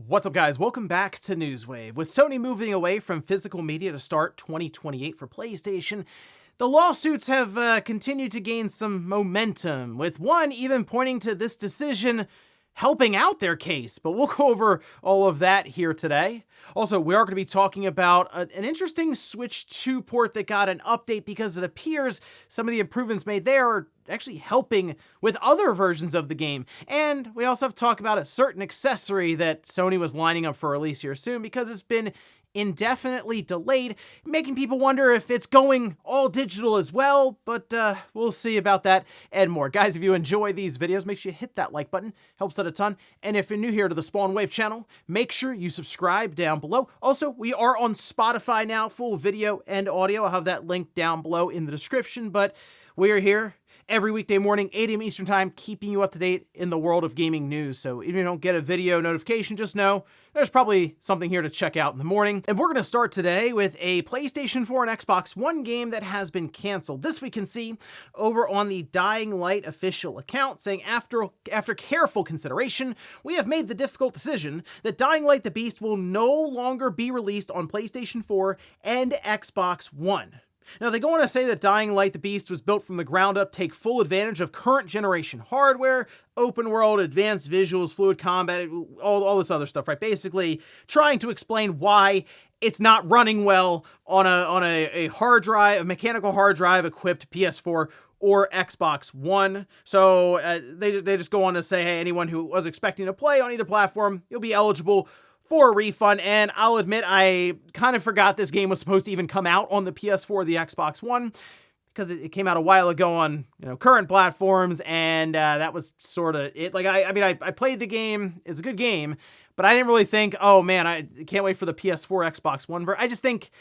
What's up, guys? Welcome back to Newswave. With Sony moving away from physical media to start 2028 for PlayStation, the lawsuits have continued to gain some momentum, with one even pointing to this decision helping out their case, but we'll go over all of that here today. Also, we are going to be talking about an interesting Switch 2 port that got an update because it appears some of the improvements made there are actually helping with other versions of the game. And we also have to talk about a certain accessory that Sony was lining up for release here soon because it's been indefinitely delayed, making people wonder if it's going all digital as well, but we'll see about that and more. Guys, if you enjoy these videos, make sure you hit that like button, helps out a ton. And if you're new here to the Spawn Wave channel, make sure you subscribe down below. Also, we are on Spotify now, full video and audio. I'll have that link down below in the description, but we are here every weekday morning, 8 a.m. Eastern Time, keeping you up to date in the world of gaming news. So if you don't get a video notification, just know there's probably something here to check out in the morning. And we're going to start today with a PlayStation 4 and Xbox One game that has been canceled. This we can see over on the Dying Light official account, saying after careful consideration, we have made the difficult decision that Dying Light the Beast will no longer be released on PlayStation 4 and Xbox One. Now, they go on to say that Dying Light the Beast was built from the ground up, take full advantage of current generation hardware, open world, advanced visuals, fluid combat, all this other stuff, right? Basically, trying to explain why it's not running well on a hard drive, a mechanical hard drive equipped PS4 or Xbox One. So they just go on to say, hey, anyone who was expecting to play on either platform, you'll be eligible for a refund. And I'll admit, I kind of forgot this game was supposed to even come out on the PS4 or the Xbox One, because it came out a while ago on current platforms, and that was sort of it. Like, I played the game, it's a good game, but I didn't really think, oh man, I can't wait for the PS4, Xbox One. I just think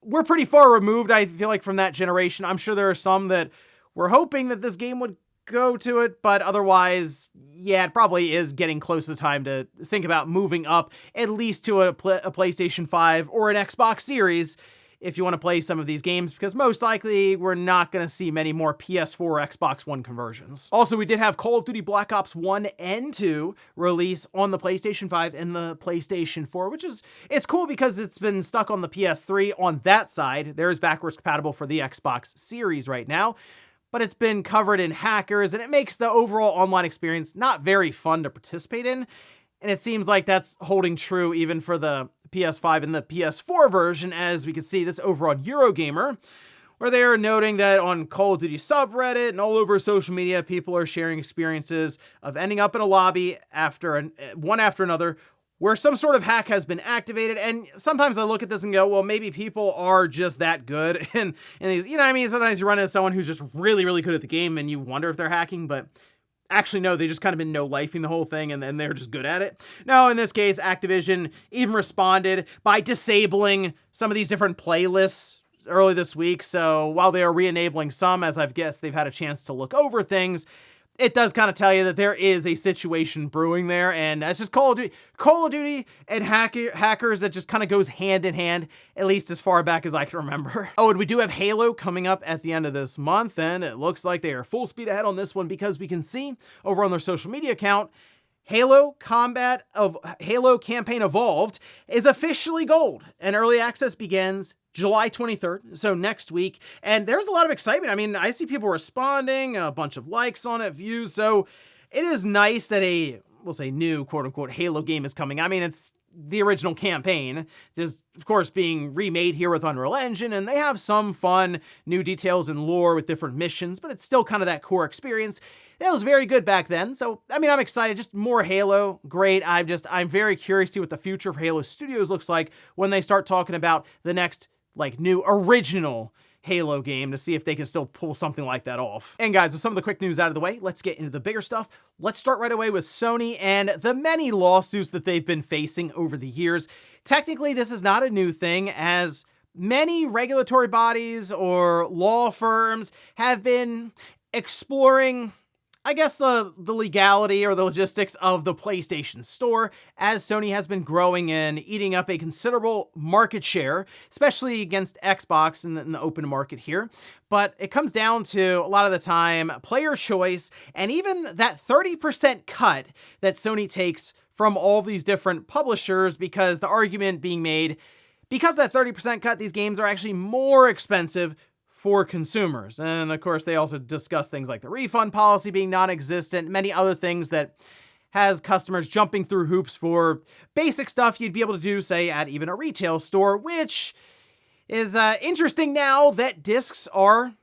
we're pretty far removed, I feel like, from that generation. I'm sure there are some that were hoping that this game would go to it, but otherwise, yeah, it probably is getting close to the time to think about moving up at least to a PlayStation 5 or an Xbox Series if you want to play some of these games, because most likely we're not going to see many more PS4 or Xbox One conversions. Also, we did have Call of Duty Black Ops 1 and 2 release on the PlayStation 5 and the PlayStation 4, which is, it's cool because it's been stuck on the PS3 on that side. There is backwards compatible for the Xbox Series right now, but it's been covered in hackers, and it makes the overall online experience not very fun to participate in. And it seems like that's holding true even for the PS5 and the PS4 version, as we can see this over on Eurogamer, where they are noting that on Call of Duty subreddit and all over social media, people are sharing experiences of ending up in a lobby one after another, where some sort of hack has been activated. And sometimes I look at this and go, well, maybe people are just that good. And these, sometimes you run into someone who's just really, really good at the game and you wonder if they're hacking, but actually, no, they just kind of been no-lifing the whole thing and then they're just good at it. No, in this case, Activision even responded by disabling some of these different playlists early this week. So while they are re-enabling some, as I've guessed, they've had a chance to look over things, it does kind of tell you that there is a situation brewing there, and that's just Call of Duty and hackers that just kind of goes hand in hand, at least as far back as I can remember. Oh, and we do have Halo coming up at the end of this month, and it looks like they are full speed ahead on this one, because we can see over on their social media account, Halo Campaign Evolved is officially gold, and early access begins July 23rd, so next week, and there's a lot of excitement. I mean, I see people responding, a bunch of likes on it, views, so it is nice that we'll say new, quote-unquote, Halo game is coming. I mean, it's the original campaign, just, of course, being remade here with Unreal Engine, and they have some fun new details and lore with different missions, but it's still kind of that core experience. That was very good back then, so, I mean, I'm excited. Just more Halo, great. I'm very curious to see what the future of Halo Studios looks like when they start talking about the next new original Halo game, to see if they can still pull something like that off. And guys, with some of the quick news out of the way, let's get into the bigger stuff. Let's start right away with Sony and the many lawsuits that they've been facing over the years. Technically, this is not a new thing, as many regulatory bodies or law firms have been exploring, I guess, the legality or the logistics of the PlayStation Store, as Sony has been growing and eating up a considerable market share, especially against Xbox in the open market here. But it comes down to, a lot of the time, player choice, and even that 30% cut that Sony takes from all these different publishers, because the argument being made, because of that 30% cut, these games are actually more expensive for consumers. And of course, they also discuss things like the refund policy being non-existent, many other things that has customers jumping through hoops for basic stuff you'd be able to do, say, at even a retail store, which is interesting now that discs are,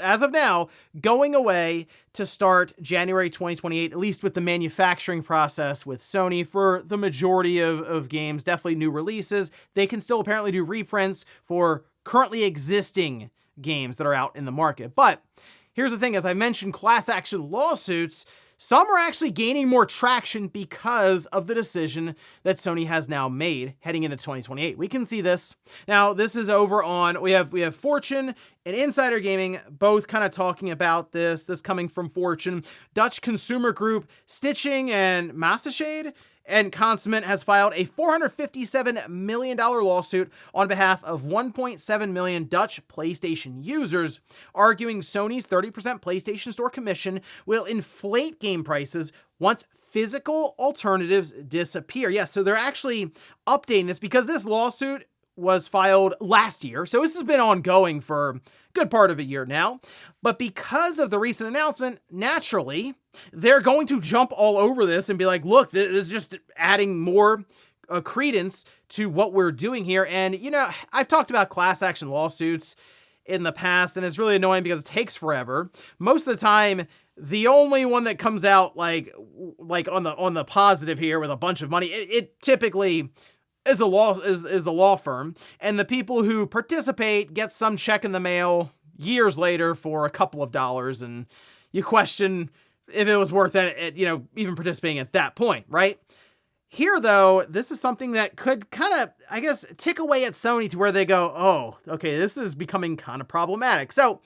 as of now, going away to start January 2028, at least with the manufacturing process with Sony for the majority of games, definitely new releases. They can still apparently do reprints for currently existing games that are out in the market. But here's the thing, as I mentioned, class action lawsuits, some are actually gaining more traction because of the decision that Sony has now made heading into 2028. We can see this. Now, this is over on, we have Fortune and Insider Gaming both kind of talking about this. This coming from Fortune. Dutch consumer group Stitching and Massachade and Consummate has filed a $457 million lawsuit on behalf of 1.7 million Dutch PlayStation users, arguing Sony's 30% PlayStation Store commission will inflate game prices once physical alternatives disappear. Yes, so they're actually updating this because this lawsuit was filed last year, so this has been ongoing for a good part of a year now. But because of the recent announcement, naturally, they're going to jump all over this and be like, look, this is just adding more credence to what we're doing here. And, you know, I've talked about class action lawsuits in the past, and it's really annoying because it takes forever. Most of the time, the only one that comes out like on the positive here with a bunch of money, it typically is the law firm, and the people who participate get some check in the mail years later for a couple of dollars, and you question if it was worth it, you know, even participating at that point, right? Here, though, this is something that could kind of, I guess, tick away at Sony to where they go, oh, okay, this is becoming kind of problematic. So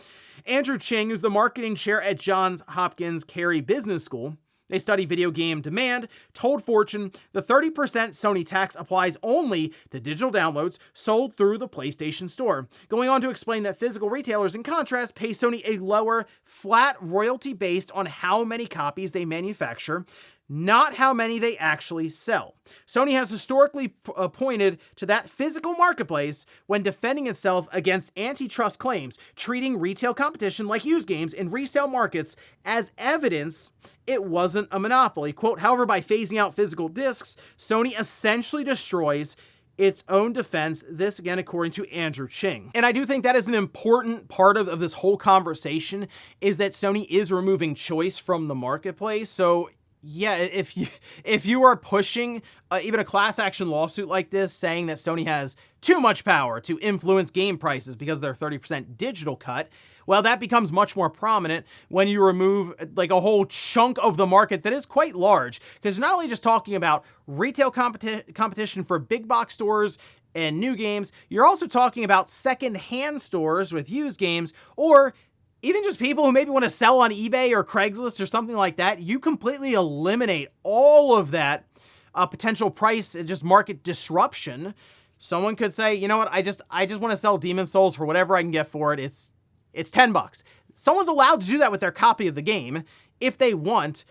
Andrew Ching, who's the marketing chair at Johns Hopkins Carey Business School, they study video game demand, told Fortune the 30% Sony tax applies only to digital downloads sold through the PlayStation Store. Going on to explain that physical retailers, in contrast, pay Sony a lower, flat royalty based on how many copies they manufacture, not how many they actually sell. Sony has historically pointed to that physical marketplace when defending itself against antitrust claims, treating retail competition like used games in resale markets as evidence it wasn't a monopoly. Quote, however, by phasing out physical discs, Sony essentially destroys its own defense. This, again, according to Andrew Ching. And I do think that is an important part of this whole conversation, is that Sony is removing choice from the marketplace. So yeah, if you are pushing even a class action lawsuit like this, saying that Sony has too much power to influence game prices because of their 30% digital cut, well, that becomes much more prominent when you remove like a whole chunk of the market that is quite large. Because you're not only just talking about retail competition for big box stores and new games, you're also talking about second-hand stores with used games, or even just people who maybe want to sell on eBay or Craigslist or something like that. You completely eliminate all of that potential price and just market disruption. Someone could say, you know what, I just want to sell Demon's Souls for whatever I can get for it. It's $10. Someone's allowed to do that with their copy of the game if they want,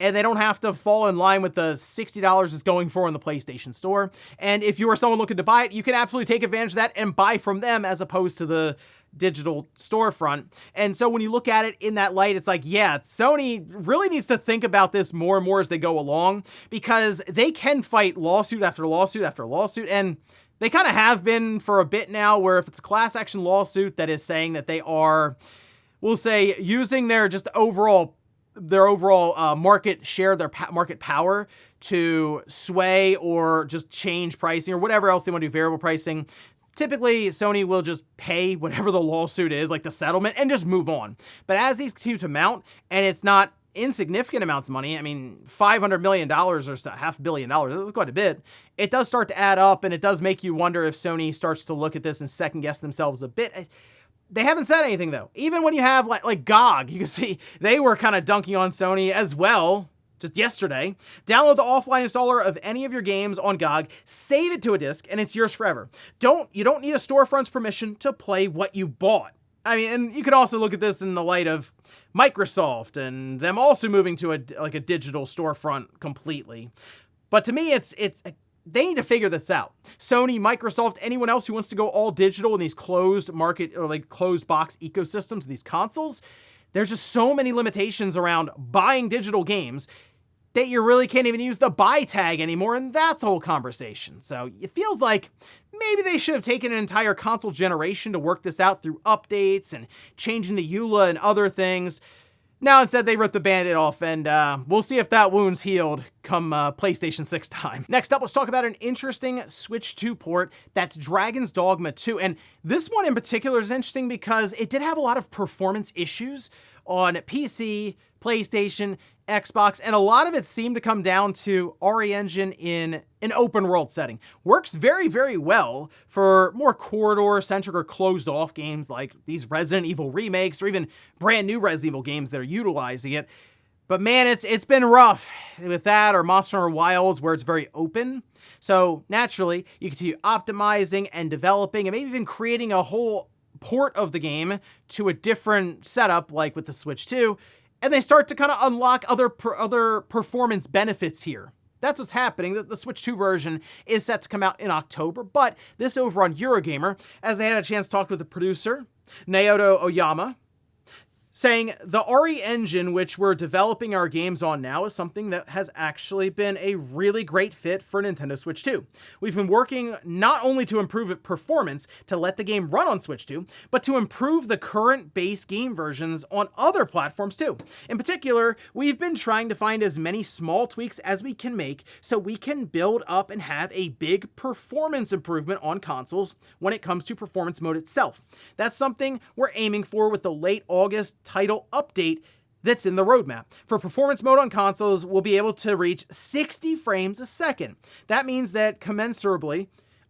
and they don't have to fall in line with the $60 it's going for in the PlayStation Store. And if you are someone looking to buy it, you can absolutely take advantage of that and buy from them as opposed to the digital storefront. And so when you look at it in that light, it's like, yeah, Sony really needs to think about this more and more as they go along, because they can fight lawsuit after lawsuit after lawsuit, and they kind of have been for a bit now, where if it's a class action lawsuit that is saying that they are, we'll say, using their just overall market share, their market power to sway or just change pricing or whatever else they want to do, variable pricing, typically Sony will just pay whatever the lawsuit is, like the settlement, and just move on. But as these continue to mount, and it's not insignificant amounts of money, I mean, $500 million or so, $500 million, that's quite a bit. It does start to add up, and it does make you wonder if Sony starts to look at this and second guess themselves a bit. They haven't said anything, though. Even when you have like GOG, you can see they were kind of dunking on Sony as well just yesterday. Download the offline installer of any of your games on GOG, save it to a disc, and it's yours forever. You don't need a storefront's permission to play what you bought. I mean, and you could also look at this in the light of Microsoft and them also moving to a digital storefront completely. But to me, they need to figure this out. Sony, Microsoft, anyone else who wants to go all digital in these closed market or like closed box ecosystems, these consoles, there's just so many limitations around buying digital games that you really can't even use the buy tag anymore, and that's a whole conversation. So it feels like maybe they should have taken an entire console generation to work this out through updates and changing the EULA and other things. Now instead they ripped the Band-Aid off, and we'll see if that wound's healed come PlayStation 6 time. Next up, let's talk about an interesting Switch 2 port. That's Dragon's Dogma 2, and this one in particular is interesting because it did have a lot of performance issues on PC, PlayStation, Xbox, and a lot of it seemed to come down to RE Engine in an open world setting. Works very, very well for more corridor-centric or closed-off games like these Resident Evil remakes or even brand new Resident Evil games that are utilizing it. But man, it's been rough with that or Monster Hunter Wilds where it's very open. So naturally, you continue optimizing and developing and maybe even creating a whole port of the game to a different setup like with the Switch 2. And they start to kind of unlock other performance benefits here. That's what's happening. The Switch 2 version is set to come out in October, but this over on Eurogamer, as they had a chance to talk with the producer, Naoto Oyama, saying the RE engine, which we're developing our games on now, is something that has actually been a really great fit for Nintendo Switch 2. We've been working not only to improve its performance to let the game run on Switch 2, but to improve the current base game versions on other platforms too. In particular, we've been trying to find as many small tweaks as we can make so we can build up and have a big performance improvement on consoles when it comes to performance mode itself. That's something we're aiming for with the late August title update that's in the roadmap. For performance mode on consoles, we'll be able to reach 60 frames a second. That means that commensurably,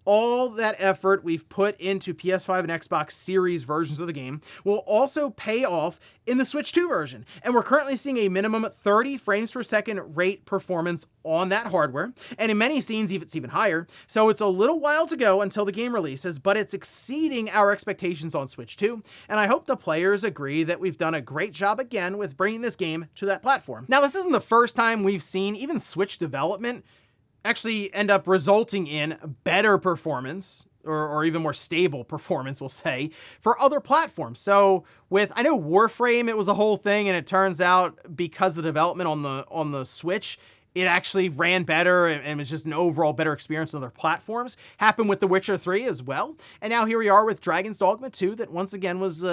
all that effort we've put into PS5 and Xbox Series versions of the game will also pay off in the Switch 2 version. And we're currently seeing a minimum 30 frames per second rate performance on that hardware. And in many scenes, it's even higher. So it's a little while to go until the game releases, but it's exceeding our expectations on Switch 2. And I hope the players agree that we've done a great job again with bringing this game to that platform. Now, this isn't the first time we've seen even Switch development actually end up resulting in better performance or even more stable performance, we'll say, for other platforms. So I know Warframe, it was a whole thing, and it turns out because of the development on the Switch, it actually ran better and was just an overall better experience on other platforms. Happened with The Witcher 3 as well. And now here we are with Dragon's Dogma 2 that once again was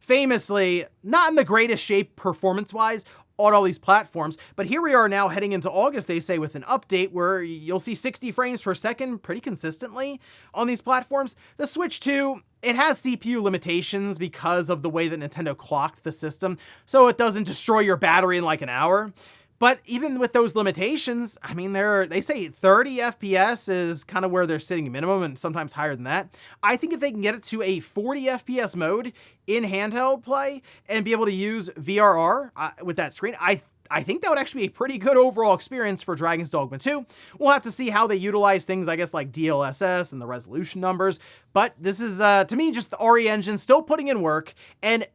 famously not in the greatest shape performance-wise on all these platforms. But here we are now heading into August, they say, with an update where you'll see 60 frames per second pretty consistently on these platforms. The Switch 2, it has CPU limitations because of the way that Nintendo clocked the system, so it doesn't destroy your battery in like an hour. But even with those limitations, I mean, they say 30 FPS is kind of where they're sitting minimum and sometimes higher than that. I think if they can get it to a 40 FPS mode in handheld play and be able to use VRR with that screen, I think that would actually be a pretty good overall experience for Dragon's Dogma 2. We'll have to see how they utilize things, I guess, like DLSS and the resolution numbers. But this is, to me, just the RE engine still putting in work. And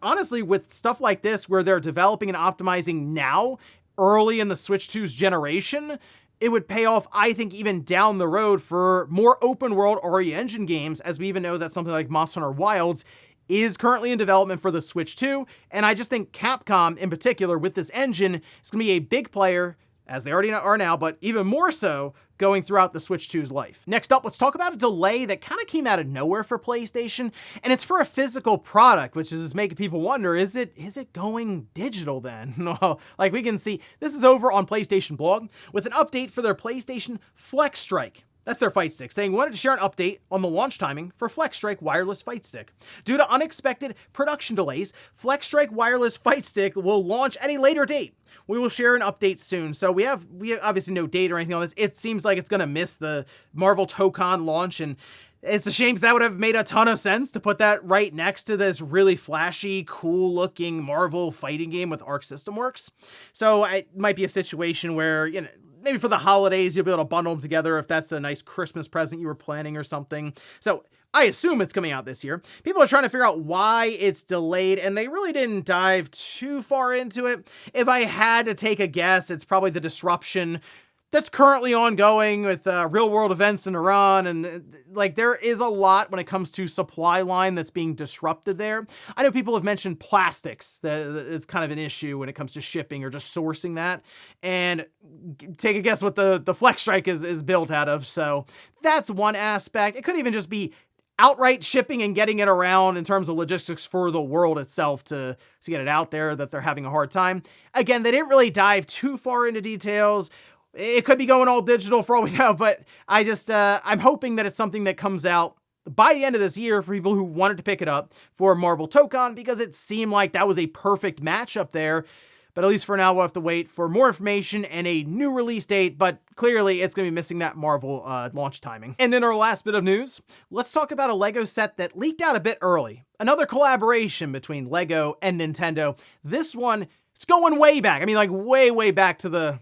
honestly, with stuff like this where they're developing and optimizing now, early in the Switch 2's generation, it would pay off, I think, even down the road for more open world RE Engine games, as we even know that something like Monster Hunter Wilds is currently in development for the Switch 2, and I just think Capcom, in particular, with this engine, is going to be a big player, as they already are now, but even more so going throughout the Switch 2's life. Next up, let's talk about a delay that kind of came out of nowhere for PlayStation, and it's for a physical product, which is making people wonder, is it going digital then? No, like we can see, this is over on PlayStation blog with an update for their PlayStation FlexStrike. That's their fight stick, saying we wanted to share an update on the launch timing for FlexStrike wireless fight stick. Due to unexpected production delays, FlexStrike wireless fight stick will launch at a later date. We will share an update soon. So we have obviously no date or anything on this. It seems like it's going to miss the Marvel ToeCon launch, and it's a shame because that would have made a ton of sense to put that right next to this really flashy, cool-looking Marvel fighting game with Arc System Works. So it might be a situation where, maybe for the holidays, you'll be able to bundle them together if that's a nice Christmas present you were planning or something. So I assume it's coming out this year. People are trying to figure out why it's delayed, and they really didn't dive too far into it. If I had to take a guess, it's probably the disruption that's currently ongoing with real world events in Iran. And like there is a lot when it comes to supply line that's being disrupted there. I know people have mentioned plastics that is kind of an issue when it comes to shipping or just sourcing that. And take a guess what the FlexStrike is built out of. So that's one aspect. It could even just be outright shipping and getting it around in terms of logistics for the world itself to get it out there, that they're having a hard time. Again, they didn't really dive too far into details. It could be going all digital for all we know, but I'm hoping that it's something that comes out by the end of this year for people who wanted to pick it up for Marvel Tokon, because it seemed like that was a perfect matchup there. But at least for now, we'll have to wait for more information and a new release date, but clearly it's going to be missing that Marvel launch timing. And in our last bit of news, let's talk about a LEGO set that leaked out a bit early. Another collaboration between LEGO and Nintendo. This one, it's going way back. I mean, like way back to the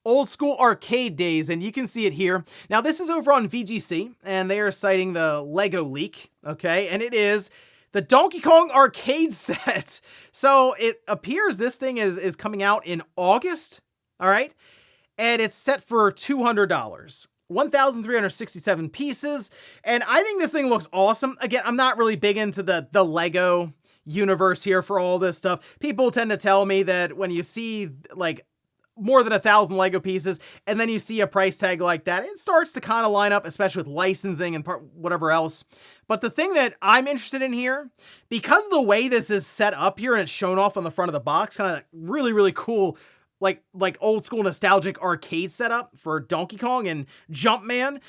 old school arcade days, and you can see it here. Now, this is over on VGC, and they are citing the LEGO leak, okay? And it is the Donkey Kong arcade set. So it appears this thing is coming out in August, all right? And it's set for $200. 1,367 pieces, and I think this thing looks awesome. Again, I'm not really big into the LEGO universe here for all this stuff. People tend to tell me that when you see, like, more than 1,000 LEGO pieces, and then you see a price tag like that, it starts to kind of line up, especially with licensing and whatever else. But the thing that I'm interested in here, because of the way this is set up here and it's shown off on the front of the box, kind of really cool, like old school nostalgic arcade setup for Donkey Kong and Jumpman.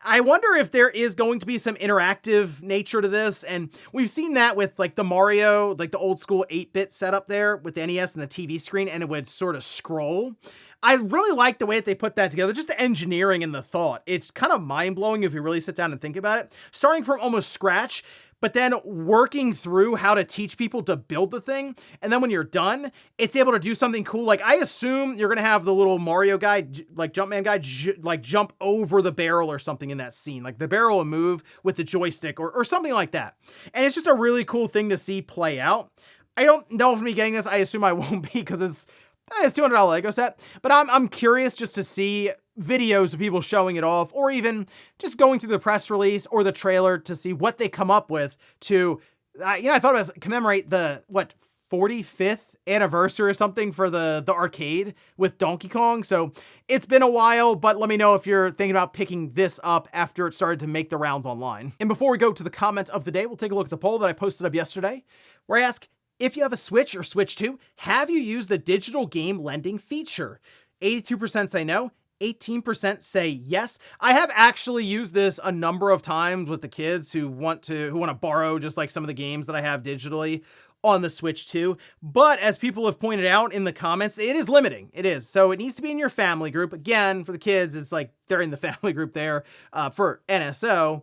I wonder if there is going to be some interactive nature to this, and we've seen that with like the Mario, like the old school 8-bit setup there with the NES and the TV screen, and it would sort of scroll. I really like the way that they put that together, just the engineering and the thought. It's kind of mind-blowing if you really sit down and think about it. Starting from almost scratch, but then working through how to teach people to build the thing. And then when you're done, it's able to do something cool. Like, I assume you're going to have the little Mario guy, like Jumpman guy, like jump over the barrel or something in that scene. Like the barrel will move with the joystick or something like that. And it's just a really cool thing to see play out. I don't know if me getting this, I assume I won't be, because it's $200 LEGO set, but I'm curious just to see videos of people showing it off, or even just going through the press release or the trailer to see what they come up with to, I thought it was commemorate the, 45th anniversary or something for the arcade with Donkey Kong. So it's been a while, but let me know if you're thinking about picking this up after it started to make the rounds online. And before we go to the comment of the day, we'll take a look at the poll that I posted up yesterday, where I ask, if you have a Switch or Switch 2, have you used the digital game lending feature? 82% say no, 18% say yes. I have actually used this a number of times with the kids who want to borrow just like some of the games that I have digitally on the Switch 2. But as people have pointed out in the comments, it is limiting. It is. So it needs to be in your family group. Again, for the kids, it's like they're in the family group there for NSO.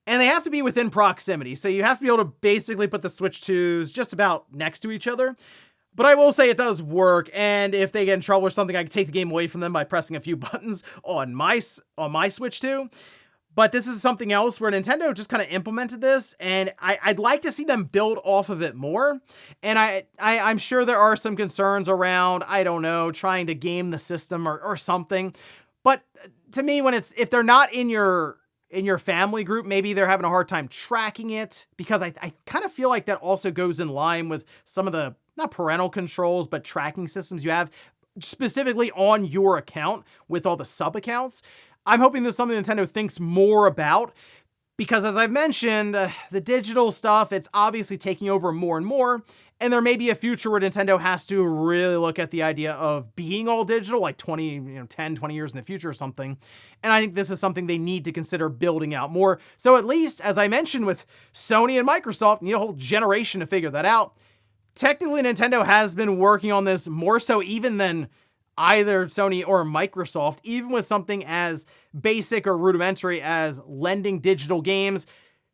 And they have to be within proximity. So you have to be able to basically put the Switch 2s just about next to each other. But I will say it does work. And if they get in trouble or something, I can take the game away from them by pressing a few buttons on my Switch 2. But this is something else where Nintendo just kind of implemented this, and I'd like to see them build off of it more. And I'm sure there are some concerns around, I don't know, trying to game the system or something. But to me, if they're not in your family group, maybe they're having a hard time tracking it, because I kind of feel like that also goes in line with some of the, not parental controls, but tracking systems you have specifically on your account with all the sub accounts. I'm hoping this is something Nintendo thinks more about, because as I've mentioned, the digital stuff, it's obviously taking over more and more. And there may be a future where Nintendo has to really look at the idea of being all digital, like 10, 20 years in the future or something. And I think this is something they need to consider building out more. So at least, as I mentioned with Sony and Microsoft, you need a whole generation to figure that out. Technically, Nintendo has been working on this more so even than either Sony or Microsoft, even with something as basic or rudimentary as lending digital games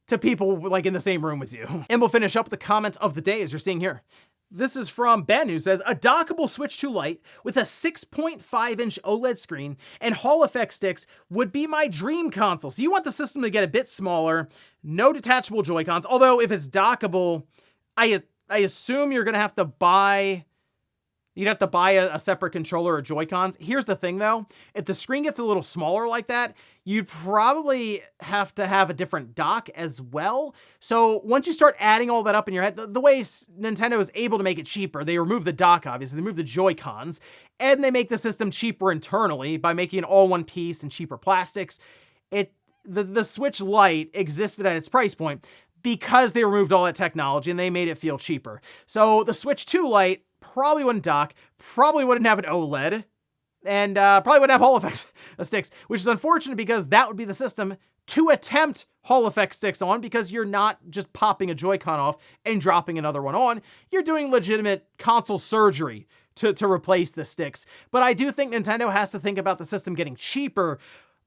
to people like in the same room with you. And we'll finish up with the comment of the day, as you're seeing here. This is from Ben, who says, a dockable Switch 2 Lite with a 6.5-inch OLED screen and Hall effect sticks would be my dream console. So you want the system to get a bit smaller, no detachable Joy-Cons, although if it's dockable, I assume you're going to have to buy You'd have to buy a separate controller or Joy-Cons. Here's the thing though, if the screen gets a little smaller like that, you'd probably have to have a different dock as well. So once you start adding all that up in your head, the way Nintendo is able to make it cheaper, they remove the dock, obviously, they remove the Joy-Cons, and they make the system cheaper internally by making it all one piece and cheaper plastics. The Switch Lite existed at its price point because they removed all that technology and they made it feel cheaper. So the Switch 2 Lite probably wouldn't dock, probably wouldn't have an OLED, and probably wouldn't have Hall effects sticks, which is unfortunate because that would be the system to attempt Hall effect sticks on, because you're not just popping a Joy-Con off and dropping another one on. You're doing legitimate console surgery to replace the sticks. But I do think Nintendo has to think about the system getting cheaper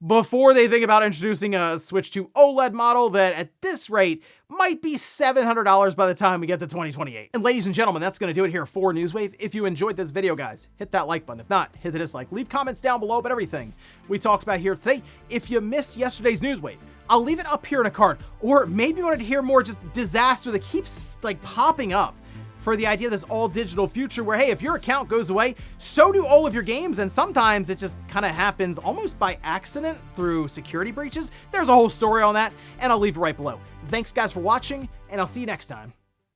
before they think about introducing a Switch 2 OLED model that, at this rate, might be $700 by the time we get to 2028. And ladies and gentlemen, that's going to do it here for Newswave. If you enjoyed this video, guys, hit that like button. If not, hit the dislike. Leave comments down below about everything we talked about here today. If you missed yesterday's Newswave, I'll leave it up here in a card. Or maybe you wanted to hear more just disaster that keeps like popping up for the idea of this all-digital future where, hey, if your account goes away, so do all of your games, and sometimes it just kind of happens almost by accident through security breaches. There's a whole story on that, and I'll leave it right below. Thanks, guys, for watching, and I'll see you next time.